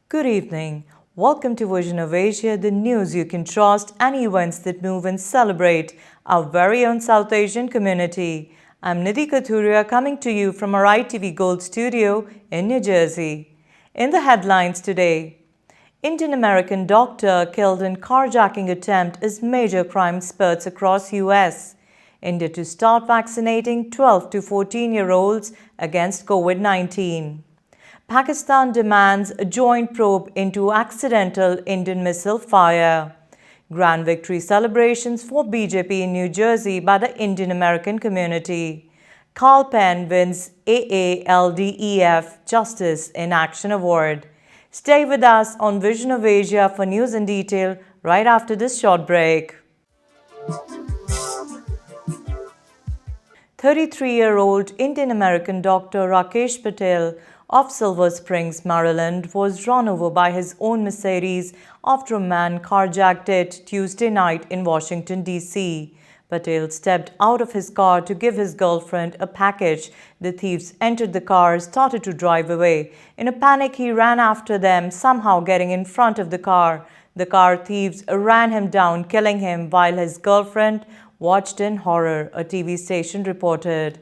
Good evening. Welcome to Vision of Asia, the news you can trust and events that move and celebrate our very own South Asian community. I'm Nidhi Kathuria coming to you from our ITV Gold studio in New Jersey. In the headlines today, Indian-American doctor killed in carjacking attempt as major crime spurts across US. India to start vaccinating 12 to 14-year-olds against COVID-19. Pakistan demands a joint probe into accidental Indian missile fire. Grand victory celebrations for BJP in New Jersey by the Indian-American community. Carl Penn wins AALDEF Justice in Action Award. Stay with us on Vision of Asia for news in detail right after this short break. 33-year-old Indian-American doctor Rakesh Patel of Silver Springs, Maryland, was run over by his own Mercedes after a man carjacked it Tuesday night in Washington, D.C. Patel stepped out of his car to give his girlfriend a package. The thieves entered the car and started to drive away. In a panic, he ran after them, somehow getting in front of the car. The car thieves ran him down, killing him, while his girlfriend watched in horror, a TV station reported.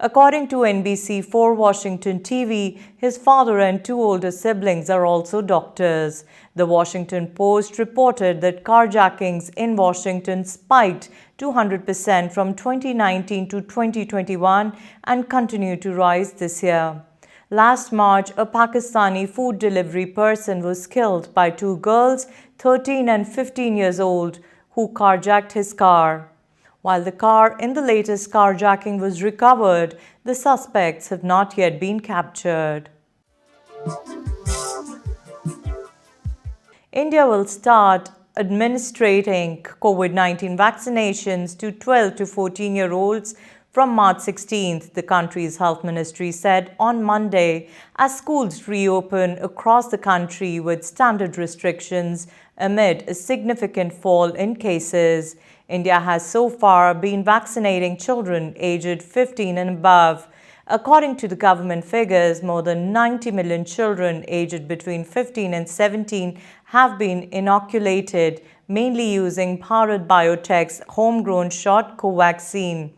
According to NBC4 Washington TV, his father and two older siblings are also doctors. The Washington Post reported that carjackings in Washington spiked 200% from 2019 to 2021 and continue to rise this year. Last March, a Pakistani food delivery person was killed by two girls, 13 and 15 years old, who carjacked his car. While the car in the latest carjacking was recovered, the suspects have not yet been captured. India will start administering COVID-19 vaccinations to 12 to 14-year-olds from March 16th, the country's health ministry said on Monday, as schools reopen across the country with standard restrictions amid a significant fall in cases. India has so far been vaccinating children aged 15 and above. According to the government figures, more than 90 million children aged between 15 and 17 have been inoculated, mainly using Bharat Biotech's homegrown shot Covaxin.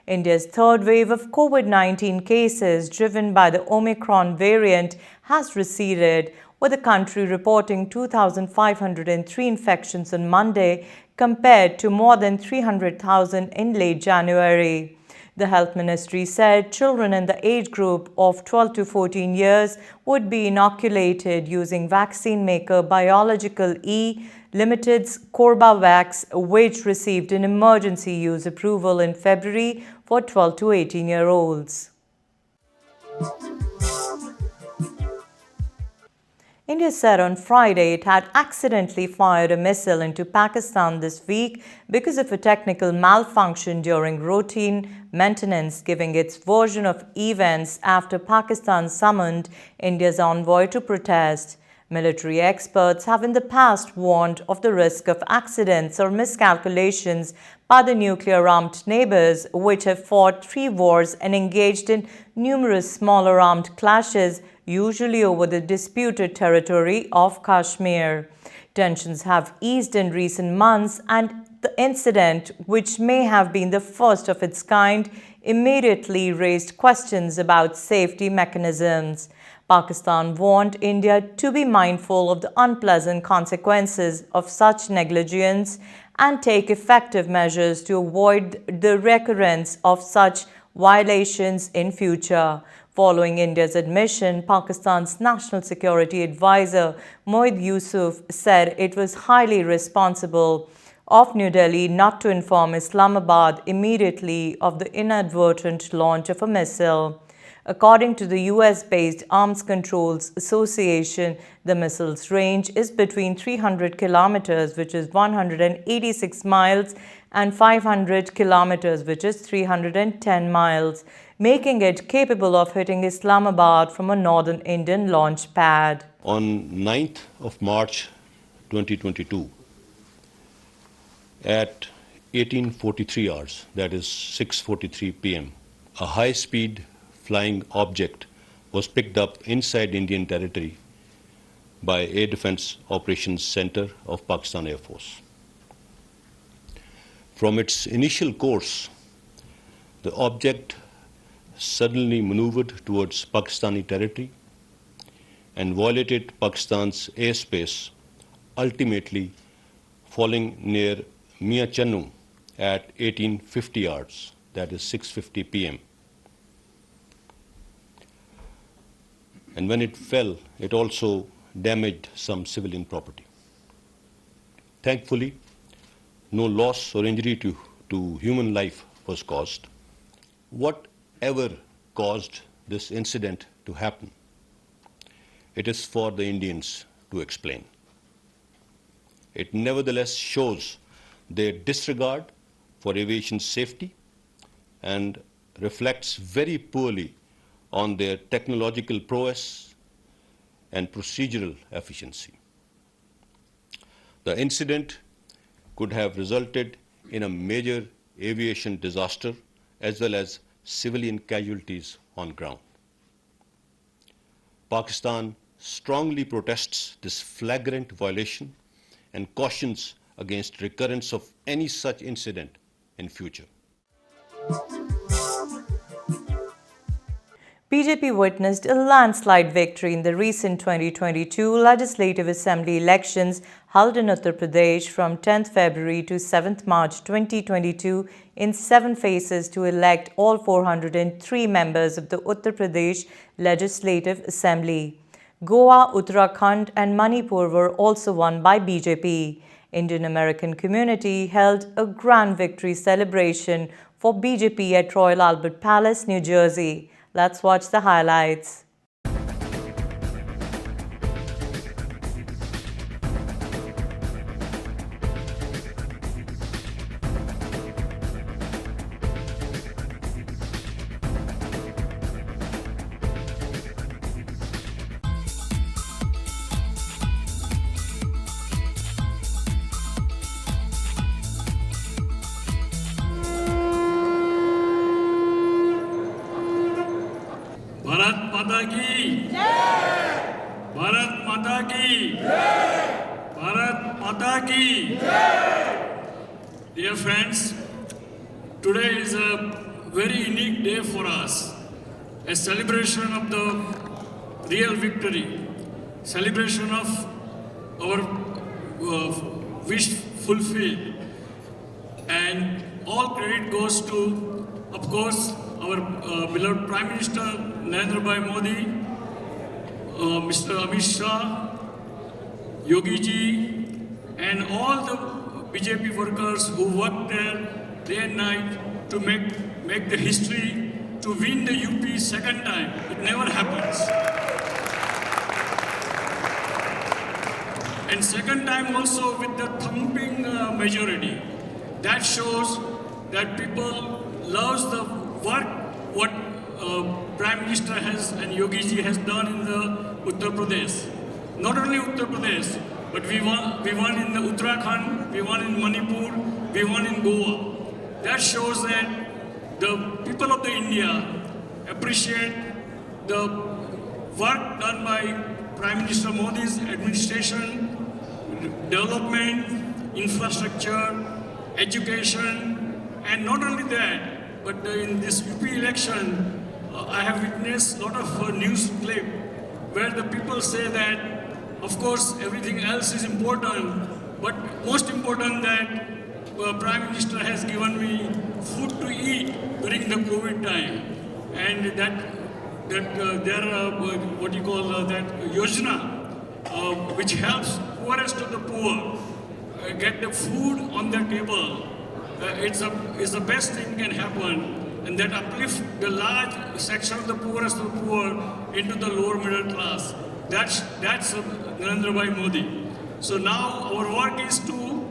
India's third wave of COVID-19 cases, driven by the Omicron variant, has receded, with the country reporting 2,503 infections on Monday, compared to more than 300,000 in late January. The health ministry said children in the age group of 12 to 14 years would be inoculated using vaccine maker Biological E Limited's Corbavax, which received an emergency use approval in February for 12 to 18-year-olds. India said on Friday it had accidentally fired a missile into Pakistan this week because of a technical malfunction during routine maintenance, giving its version of events after Pakistan summoned India's envoy to protest. Military experts have in the past warned of the risk of accidents or miscalculations by the nuclear-armed neighbors, which have fought 3 wars and engaged in numerous smaller armed clashes, usually over the disputed territory of Kashmir. Tensions have eased in recent months, and the incident, which may have been the first of its kind, immediately raised questions about safety mechanisms. Pakistan warned India to be mindful of the unpleasant consequences of such negligence and take effective measures to avoid the recurrence of such violations in future. Following India's admission, Pakistan's National Security Advisor Moeed Yusuf said it was highly responsible of New Delhi not to inform Islamabad immediately of the inadvertent launch of a missile. According to the US-based Arms Controls Association, the missile's range is between 300 kilometers, which is 186 miles, and 500 kilometers, which is 310 miles, making it capable of hitting Islamabad from a northern Indian launch pad. On 9th of March 2022, at 18:43 hours, that is 6:43 p.m., a high-speed flying object was picked up inside Indian territory by Air Defence Operations Center of Pakistan Air Force. From its initial course, the object suddenly maneuvered towards Pakistani territory and violated Pakistan's airspace, ultimately falling near Mia Channu at 18:50 hours, that is 6:50 p.m. And when it fell, it also damaged some civilian property. Thankfully, no loss or injury to human life was caused. Whatever caused this incident to happen, it is for the Indians to explain. It nevertheless shows their disregard for aviation safety and reflects very poorly on their technological prowess and procedural efficiency. The incident could have resulted in a major aviation disaster as well as civilian casualties on ground. Pakistan strongly protests this flagrant violation and cautions against recurrence of any such incident in future. BJP witnessed a landslide victory in the recent 2022 Legislative Assembly elections held in Uttar Pradesh from 10th February to 7th March 2022 in 7 phases to elect all 403 members of the Uttar Pradesh Legislative Assembly. Goa, Uttarakhand and Manipur were also won by BJP. Indian American community held a grand victory celebration for BJP at Royal Albert Palace, New Jersey. Let's watch the highlights. Bharat माता की जय, भारत माता की जय, भारत माता की जय. Dear friends, today is a very unique day for us, a celebration of the real victory, celebration of our wish fulfilled, and all credit goes to, of course, our beloved Prime Minister Narendra Bhai Modi, Mr. Amit Shah, Yogi ji, and all the BJP workers who work there day and night to make the history, to win the UP second time. It never happens. And second time also with the thumping majority. That shows that people loves the work what Prime Minister has and Yogi ji has done in the Uttar Pradesh. Not only Uttar Pradesh, but we won in the Uttarakhand, we won in Manipur, we won in Goa. That shows that the people of the India appreciate the work done by Prime Minister Modi's administration, development, infrastructure, education, and not only that, but in this UP election, I have witnessed a lot of news clip where the people say that, of course, everything else is important, but most important that Prime Minister has given me food to eat during the COVID time, and what you call that yojana, which helps poorest of the poor get the food on their table. It's the best thing can happen, and that uplift the large section of the poorest of the poor into the lower middle class. That's Narendra Bhai Modi. So now our work is to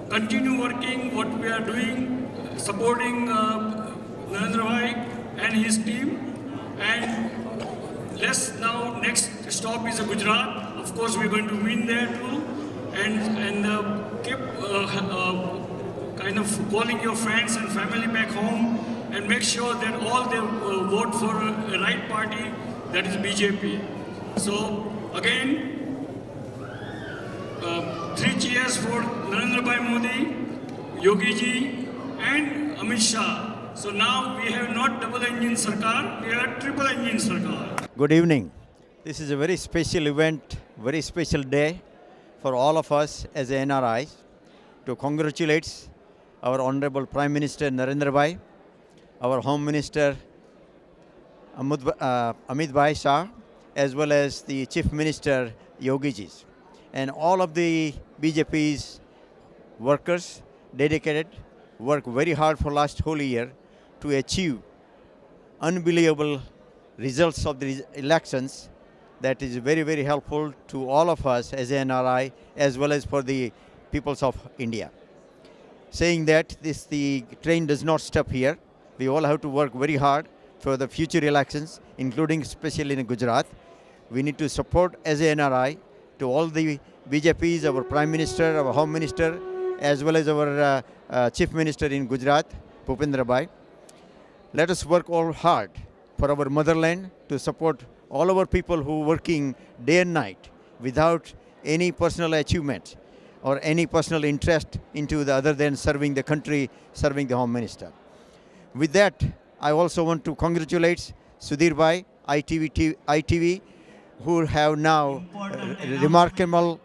continue working what we are doing, supporting Narendra Bhai and his team. And next stop is Gujarat. Of course, we're going to win there too. And keep kind of calling your friends and family back home and make sure that all they vote for a right party, that is BJP. So again, 3 cheers for Narendra Bhai Modi, Yogi ji, and Amit Shah. So now we have not double engine Sarkar, we have triple engine Sarkar. Good evening. This is a very special event, very special day for all of us as NRIs to congratulate our Honorable Prime Minister Narendra Bhai, our Home Minister Amit Bhai Shah, as well as the Chief Minister Yogi ji, and all of the BJP's workers dedicated, work very hard for last whole year to achieve unbelievable results of the elections. That is very, very helpful to all of us as NRI as well as for the peoples of India. Saying that the train does not stop here. We all have to work very hard for the future elections, including especially in Gujarat. We need to support as NRI to all the BJPs, our Prime Minister, our Home Minister, as well as our Chief Minister in Gujarat, Bhupendra Bhai. Let us work all hard for our motherland to support all our people who are working day and night without any personal achievement or any personal interest into the other than serving the country, serving the Home Minister. With that, I also want to congratulate Sudhir Bhai, ITV, who have now remarkable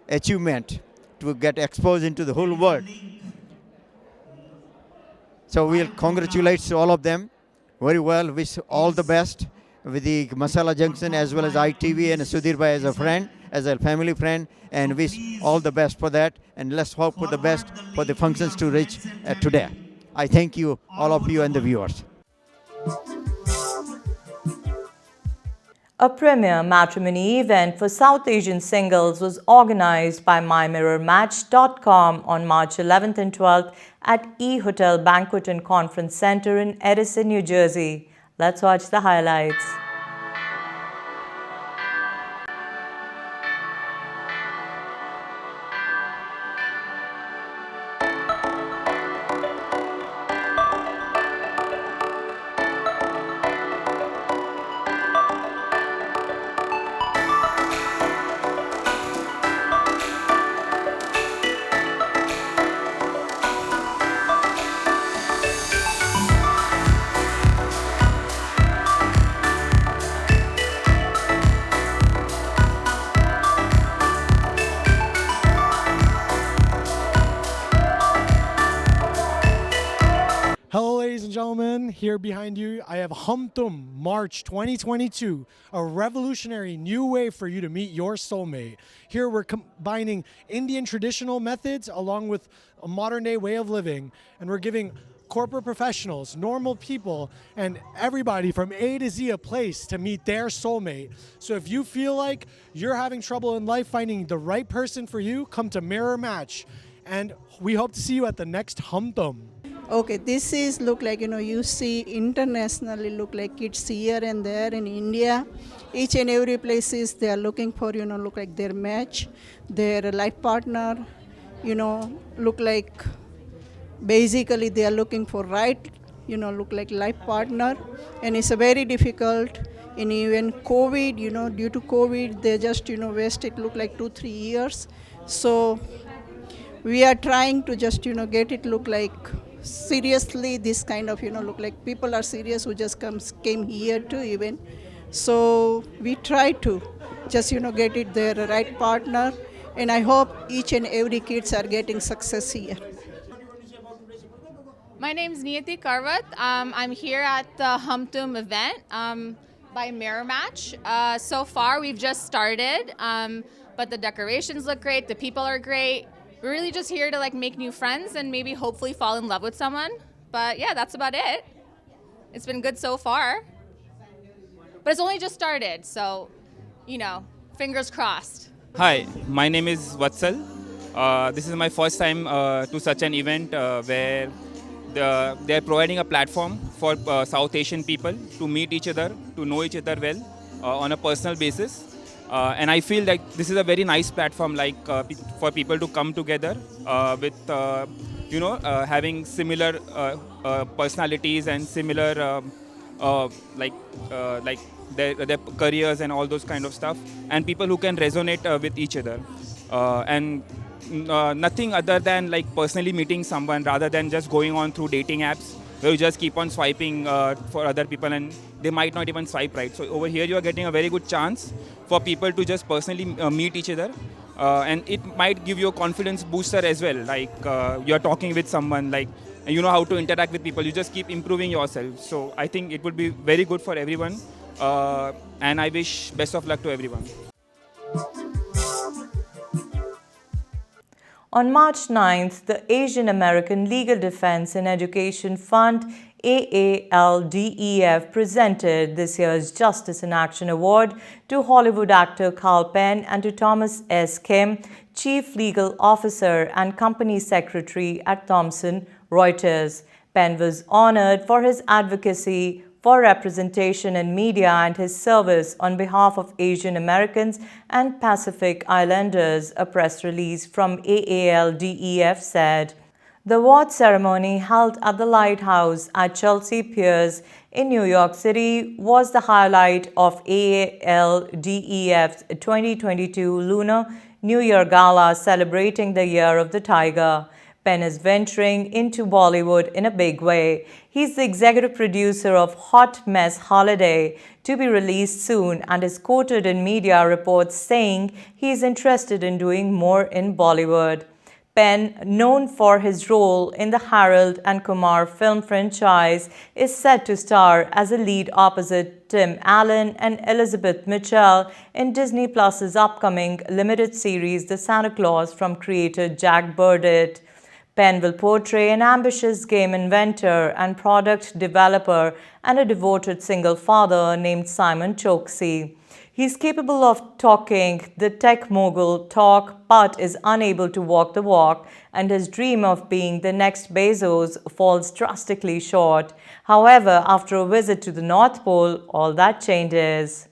achievement to get exposed into the whole world. So we'll congratulate all of them very well, wish all the best with the Masala Junction as well as ITV and Sudhir Bhai as a friend, as a family friend, and wish all the best for that, and let's hope for the best for the functions to reach today. I thank you, all of you and the viewers. A premier matrimony event for South Asian singles was organized by MyMirrorMatch.com on March 11th and 12th at E Hotel Banquet and Conference Center in Edison, New Jersey. Let's watch the highlights. Hello, ladies and gentlemen. Here behind you, I have Hum Tum March 2022, a revolutionary new way for you to meet your soulmate. Here we're combining Indian traditional methods along with a modern day way of living, and we're giving corporate professionals, normal people, and everybody from A to Z a place to meet their soulmate. So if you feel like you're having trouble in life finding the right person for you, come to Mirror Match, and we hope to see you at the next Hum Tum. Okay, this is look like, you see internationally look like kids here and there in India. Each and every places they are looking for, look like their match, their life partner, look like basically they are looking for right, look like life partner. And it's a very difficult. And even COVID, due to COVID, they just, wasted look like 2-3 years. So we are trying to just, get it look like seriously this kind of, look like people are serious who just came here to even. So we try to just, get it their right partner. And I hope each and every kids are getting success here. My name's Niyati Karwat. I'm here at the Humtum event by Mirror Match. So far, we've just started, but the decorations look great. The people are great. We're really just here to like make new friends and maybe hopefully fall in love with someone. But yeah, that's about it. It's been good so far. But it's only just started, so, you know, fingers crossed. Hi, my name is Vatsal. This is my first time to such an event where they're providing a platform for South Asian people to meet each other, to know each other well on a personal basis. And I feel like this is a very nice platform, like for people to come together with, having similar personalities and similar like their careers and all those kind of stuff, and people who can resonate with each other. And nothing other than like personally meeting someone rather than just going on through dating apps where you just keep on swiping for other people and they might not even swipe right. So over here you are getting a very good chance for people to just personally meet each other, and it might give you a confidence booster as well. Like you're talking with someone, like you know how to interact with people, you just keep improving yourself. So I think it would be very good for everyone, and I wish best of luck to everyone. On March 9th, the Asian American Legal Defense in Education Fund, AALDEF, presented this year's Justice in Action Award to Hollywood actor Carl Penn and to Thomas S. Kim, Chief Legal Officer and Company Secretary at Thomson Reuters. Penn was honored for his advocacy for representation in media and his service on behalf of Asian Americans and Pacific Islanders, a press release from AALDEF said. The award ceremony held at the Lighthouse at Chelsea Piers in New York City was the highlight of AALDEF's 2022 Lunar New Year Gala celebrating the Year of the Tiger. Penn is venturing into Bollywood in a big way. He's the executive producer of Hot Mess Holiday, to be released soon, and is quoted in media reports saying he is interested in doing more in Bollywood. Penn, known for his role in the Harold and Kumar film franchise, is set to star as a lead opposite Tim Allen and Elizabeth Mitchell in Disney Plus's upcoming limited series The Santa Claus from creator Jack Burdett. Penn will portray an ambitious game inventor and product developer and a devoted single father named Simon Choksi. He's capable of talking the tech mogul talk but is unable to walk the walk, and his dream of being the next Bezos falls drastically short. However, after a visit to the North Pole, all that changes.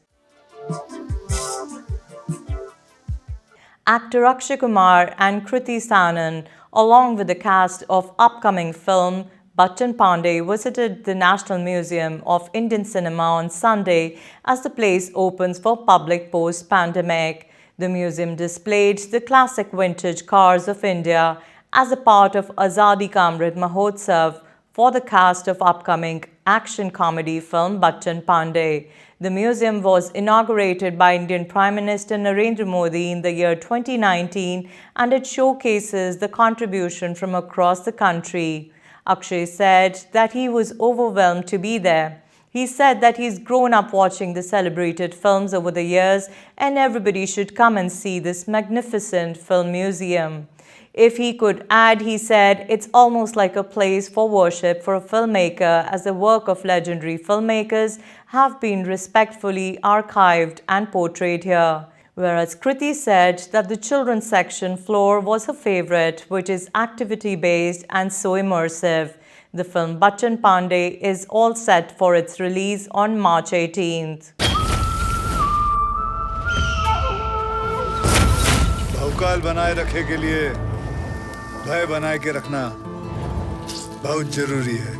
Actor Akshay Kumar and Kriti Sanon, along with the cast of upcoming film Bachchan Pandey, visited the National Museum of Indian Cinema on Sunday as the place opens for public post-pandemic. The museum displayed the classic vintage cars of India as a part of Azadi Ka Amrit Mahotsav for the cast of upcoming action comedy film Bachchan Pandey. The museum was inaugurated by Indian Prime Minister Narendra Modi in the year 2019, and it showcases the contribution from across the country. Akshay said that he was overwhelmed to be there. He said that he's grown up watching the celebrated films over the years and everybody should come and see this magnificent film museum. If he could add, he said, it's almost like a place for worship for a filmmaker, as the work of legendary filmmakers have been respectfully archived and portrayed here. Whereas Kriti said that the children's section floor was her favorite, which is activity-based and so immersive. The film Bachchan Pandey is all set for its release on March 18th. भौकाल बनाए रखे के लिए भय बनाए के रखना बहुत जरूरी है।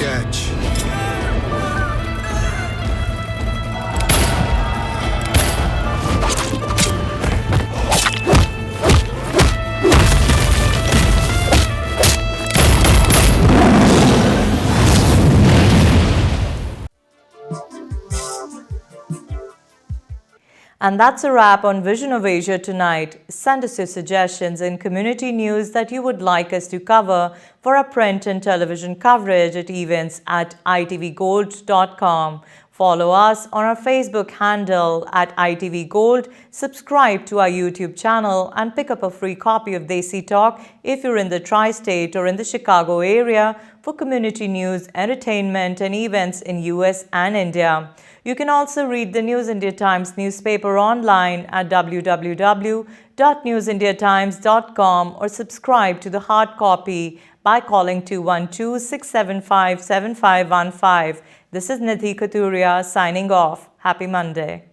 Catch. And that's a wrap on Vision of Asia tonight. Send us your suggestions and community news that you would like us to cover for our print and television coverage at events@itvgold.com. Follow us on our Facebook handle @itvgold, subscribe to our YouTube channel, and pick up a free copy of Desi Talk if you're in the tri-state or in the Chicago area for community news, entertainment, and events in US and India. You can also read the News India Times newspaper online at www.newsindiatimes.com or subscribe to the hard copy by calling 212-675-7515. This is Nidhi Katuria signing off. Happy Monday.